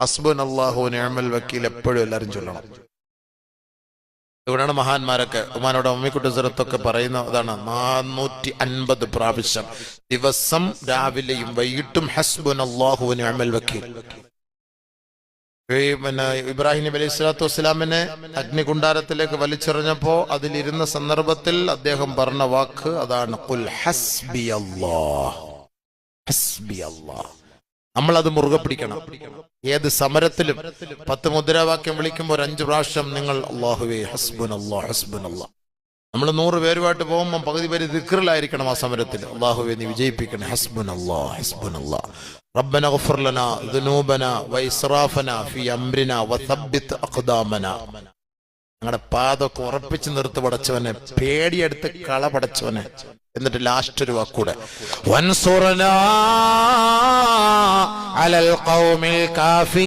ഹസ്ബുനല്ലാഹു നിഅമൽ വക്കീൽ എപ്പോഴും എല്ലാവരും ചൊല്ലണം. ഇവിടെയാണ് മഹാന്മാരൊക്കെ ഉമ്മാനോട് അമ്മിക്കുട്ടി സിറത്തൊക്കെ പറയുന്ന അതാണ് 450 പ്രാവശ്യം ദിവസം രാവിലെയും വൈകിട്ടും ഹസ്ബുനല്ലാഹു നിഅമൽ വക്കീൽ. പിന്നെ ഇബ്രാഹിം നബി അലൈഹി സ്വലാത്തു വസ്സലാമിനെ അഗ്നികുണ്ടാരത്തിലേക്ക് വലിച്ചെറിഞ്ഞപ്പോ അതിലിരുന്ന സന്ദർഭത്തിൽ അദ്ദേഹം പറഞ്ഞ വാക്ക് അതാണ്, ഖുൽ ഹസ്ബിയല്ലാഹ്. ഹസ്ബിയല്ലാഹ്. നമ്മളത് മുറുകെ പിടിക്കണം. ഏത് സമരത്തിലും 10 മുദ്രാവാക്യം വിളിക്കുമ്പോൾ 5 പ്രാവശ്യം നിങ്ങൾ അല്ലാഹുവേ ഹസ്ബുനല്ലാഹ് ഹസ്ബുനല്ലാഹ്. നമ്മൾ 100 പേരുമായിട്ട് പോകുമ്പോൾ പകുതി പേര് ദിക്റിലായിരിക്കണം ആ സമരത്തിൽ. അല്ലാഹുവേ നീ വിജയിപ്പിക്കണം. ഹസ്ബുനല്ലാഹ് ഹസ്ബുനല്ലാഹ്. റബ്ബന ഗഫിർ ലനാ ദുനൂബനാ വഇസ്റാഫനാ ഫീ അംരിനാ വസബ്ബിത് അഖ്ദാമനാ. ഞങ്ങളുടെ പാദമൊക്കെ ഉറപ്പിച്ച് നിർത്തി പടച്ചവനെ, പേടിയെടുത്ത് കള പടച്ചവനെ. എന്നിട്ട് ലാസ്റ്റ് ഒരു വാക്കൂടെ, വൻസുറനാ അലൽ ഖൗമിൽ കാഫി.